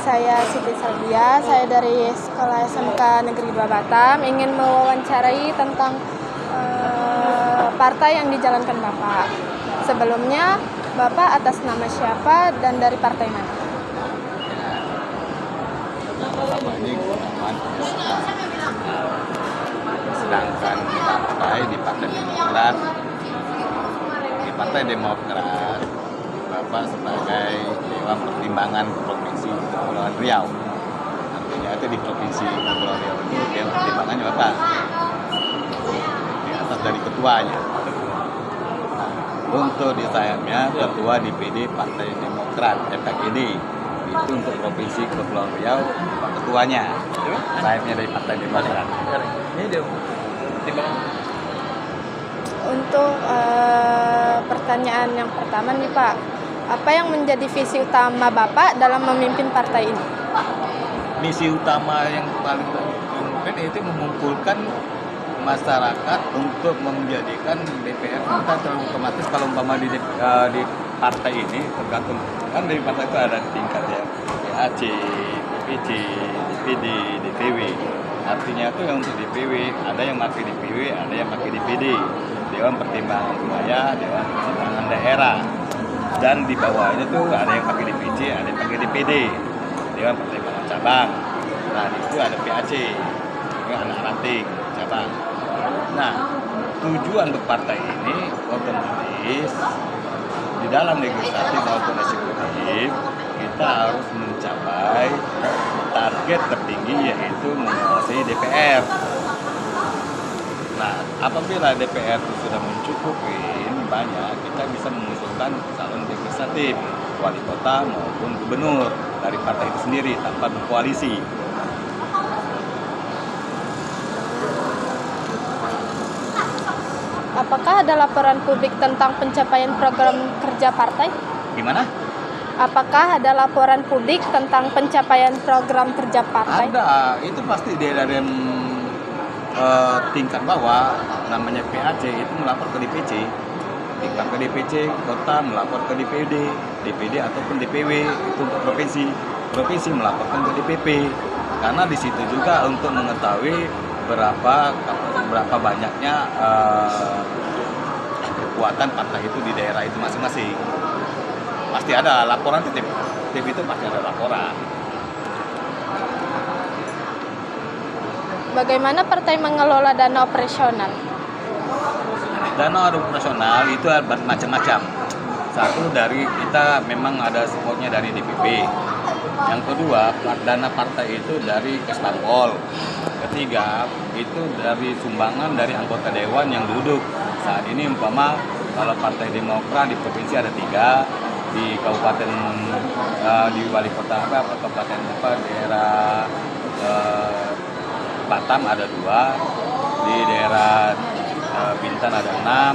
saya Siti Salvia, saya dari Sekolah SMK Negeri 2 Batam, ingin mewawancarai tentang partai yang dijalankan Bapak. Sebelumnya, Bapak atas nama siapa dan dari partai mana? Selama ini keutamaan sedangkan di Partai Demokrat Bapak sebagai Dewan Pertimbangan Provinsi Kepulauan Riau. Artinya itu di Provinsi Kepulauan Riau itu Dewan Pertimbangannya Bapak di atas dari ketuanya. Nah, untuk di sayapnya Ketua DPD Partai Demokrat FKD itu untuk Provinsi Kepulauan Riau Pak Ketuanya, sayapnya dari Partai Demokrat. Ini dia. Untuk pertanyaan yang pertama nih Pak, apa yang menjadi visi utama Bapak dalam memimpin partai ini? Misi utama yang paling penting itu mengumpulkan masyarakat untuk menjadikan DPR kita otomatis kalau umpama di partai ini tergantung kan dari partai itu ada tingkat ya PAC, DPC, DPD, DPW. Artinya itu yang untuk DPW ada yang pakai DPW, ada yang pakai DPD, Dewan Pertimbangan Wilayah, Dewan Pertimbangan Daerah, dan di bawahnya tuh ada yang pakai DPC, ada yang pakai DPD, Dewan Pertimbangan Cabang. Nah di situ ada PAC, ini anak ranting cabang. Nah tujuan berpartai ini otomatis di dalam legislatif maupun eksekutif kita harus mencapai target tertinggi yaitu menguasai DPR. Nah, apabila DPR itu sudah mencukupi banyak, kita bisa mengusulkan calon legislatif, wali kota maupun gubernur dari partai itu sendiri tanpa berkoalisi. Apakah ada laporan publik tentang pencapaian program kerja partai? Gimana? Apakah ada laporan publik tentang pencapaian program kerja partai? Ada, itu pasti dari tingkat bawah, namanya PAC itu melapor ke DPC, tingkat ke DPC kota melapor ke DPD, DPD ataupun DPW itu untuk provinsi melaporkan ke DPP, karena di situ juga untuk mengetahui berapa banyaknya kekuatan partai itu di daerah itu masing-masing. Pasti ada laporan TV itu pasti ada laporan. Bagaimana partai mengelola dana operasional? Dana operasional itu macam-macam. Satu dari kita memang ada supportnya dari DPP. Yang kedua, dana partai itu dari Kestampol. Ketiga, itu dari sumbangan dari anggota dewan yang duduk. Saat ini umpama kalau Partai Demokrat di provinsi ada 3, di kabupaten di wali kota kabupaten daerah Batam ada 2, di daerah Bintan ada 6,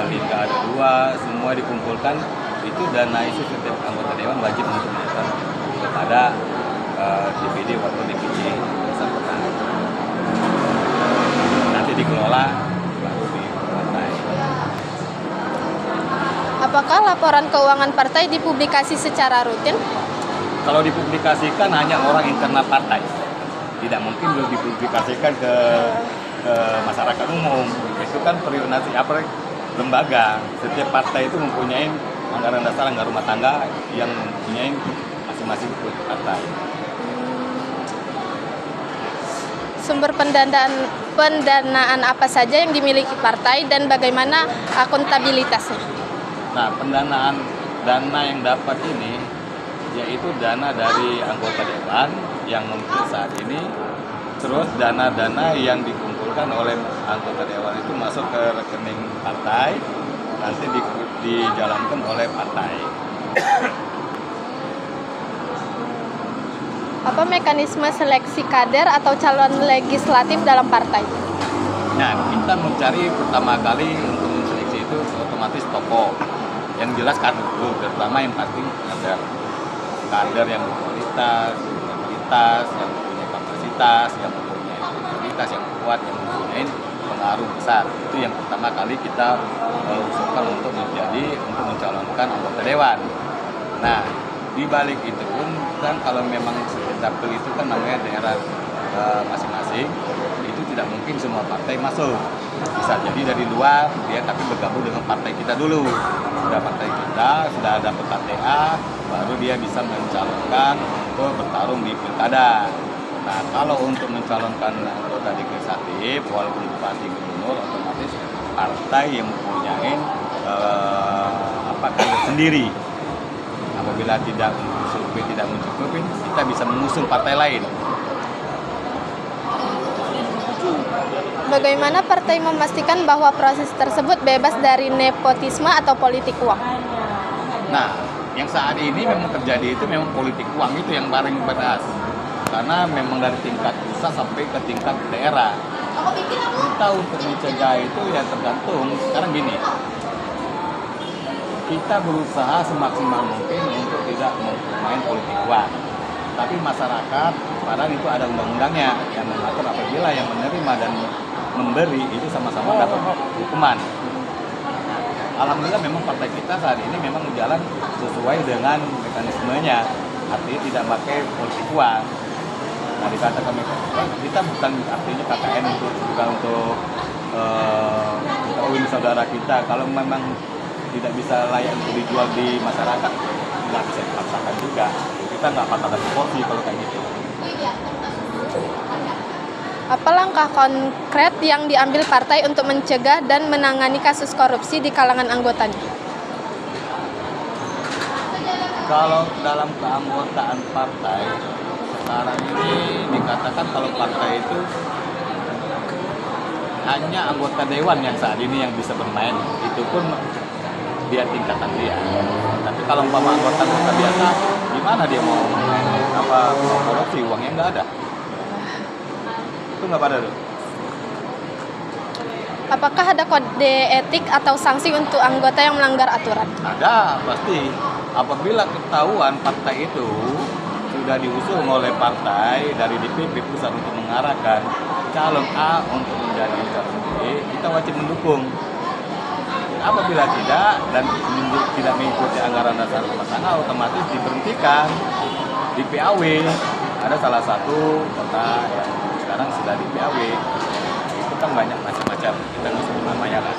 Lingga ada 2, semua dikumpulkan itu dana itu setiap anggota dewan wajib untuk menyetor kepada DPD atau DPC bersangkutan. Nanti dikelola lalu di partai. Apakah laporan keuangan partai dipublikasi secara rutin? Kalau dipublikasikan hanya orang internal partai, tidak mungkin dipublikasikan ke masyarakat umum. Itu kan priorisasi lembaga. Setiap partai itu mempunyai anggaran dasar, anggaran rumah tangga yang mempunyai masing-masing partai. Sumber pendanaan apa saja yang dimiliki partai dan bagaimana akuntabilitasnya? Nah, pendanaan dana yang dapat ini yaitu dana dari anggota dewan yang untuk saat ini, terus dana-dana yang dikumpulkan oleh anggota dewan itu masuk ke rekening partai, nanti dijalankan oleh partai. Apa mekanisme seleksi kader atau calon legislatif dalam partai? Nah, kita mencari pertama kali untuk menseleksi itu otomatis tokoh yang jelas kader dulu, terutama yang pasti kader yang berkualitas, yang mempunyai kapasitas, yang mempunyai integritas yang kuat, yang mempunyai pengaruh besar. Itu yang pertama kali kita usulkan untuk mencalonkan anggota dewan. Nah, di balik itu pun kan kalau memang dapil itu kan namanya daerah masing-masing, itu tidak mungkin semua partai masuk. Bisa jadi dari luar dia tapi bergabung dengan partai kita dulu. Sudah partai kita, sudah ada partai A, baru dia bisa mencalonkan untuk bertarung di pilkada. Nah, kalau untuk mencalonkan anggota legislatif, walaupun bupati gubernur, otomatis partai yang mempunyai kandidat sendiri. Apabila tidak survei tidak mencukupi, kita bisa mengusung partai lain. Bagaimana partai memastikan bahwa proses tersebut bebas dari nepotisme atau politik uang? Nah, yang saat ini memang terjadi itu memang politik uang itu yang paling berat. Karena memang dari tingkat pusat sampai ke tingkat daerah. Kita untuk mencegah itu ya tergantung. Sekarang gini, kita berusaha semaksimal mungkin untuk tidak main politik uang. Tapi masyarakat, padahal itu ada undang-undangnya yang mengatur apabila yang menerima dan memberi itu sama-sama dapat hukuman. Alhamdulillah memang partai kita saat ini memang berjalan sesuai dengan mekanismenya, artinya tidak pakai politik uang. Nah, dikatakan kita bukan artinya KKN bukan untuk ini saudara kita. Kalau memang tidak bisa layak untuk dijual di masyarakat, nggak bisa dipaksakan juga. Kita nggak patah porsi kalau kayak gitu. Apa langkah konkret yang diambil partai untuk mencegah dan menangani kasus korupsi di kalangan anggotanya? Kalau dalam keanggotaan partai, sekarang ini dikatakan kalau partai itu hanya anggota dewan yang saat ini yang bisa bermain, itu pun dia tingkatan dia. Tapi kalau umpama anggota biasa, gimana dia mau korupsi, uangnya nggak ada. Itu nggak pada tuh. Apakah ada kode etik atau sanksi untuk anggota yang melanggar aturan? Ada, pasti. Apabila ketahuan partai itu sudah diusung oleh partai dari DPP pusat untuk mengarahkan calon A untuk menjadi calon B, kita wajib mendukung. Apabila tidak dan tidak mengikuti anggaran dasar rumah tangga, otomatis diberhentikan di PAW. Ada salah satu kota yang sekarang sudah di PAW. Itu kan banyak macam-macam, kita nggak sebut namanya lah.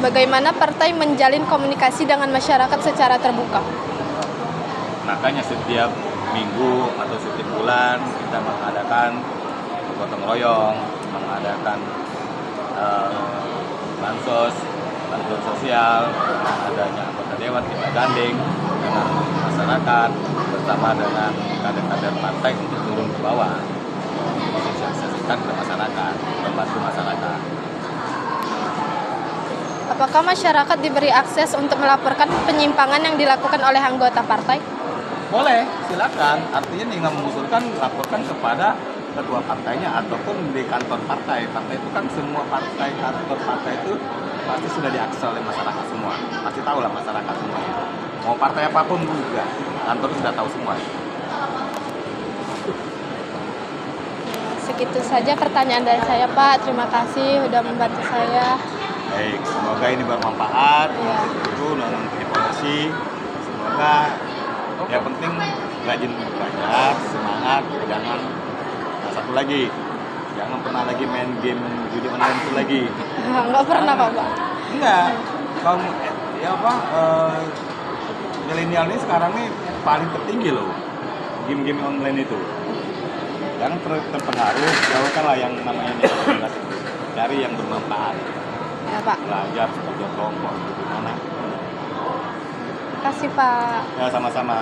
Bagaimana partai menjalin komunikasi dengan masyarakat secara terbuka? Makanya setiap minggu atau setiap bulan kita mengadakan gotong royong, mengadakan bansos sosial, adanya anggota dewan kita gandeng dengan masyarakat bersama dengan kader-kader partai untuk turun ke bawah, sosialisasikan ke masyarakat, membantu masyarakat. Apakah masyarakat diberi akses untuk melaporkan penyimpangan yang dilakukan oleh anggota partai? Boleh, silakan. Artinya dengan mengusulkan laporkan kepada ketua partainya ataupun di kantor partai. Partai itu kan semua partai, kantor partai itu pasti sudah diakses oleh masyarakat semua. Pasti tahu lah masyarakat semua. Mau partai apapun juga, kantor sudah tahu semua. Segitu saja pertanyaan dari saya, Pak. Terima kasih sudah membantu saya. Baik, semoga ini bermanfaat untuk untuk informasi. Semoga yang penting rajin belajar, semangat, jangan. Nah, satu lagi, jangan pernah lagi main game judi online itu lagi. Nggak pernah, Pak. Enggak, kamu milenial ini sekarang nih paling tertinggi loh game-game online itu. Jangan terpengaruh, jauhkanlah yang namanya negatif, dari yang bermanfaat. Ya, Pak. Belajar sebagai kelompok gimana? Terima kasih, Pak. Ya, sama-sama.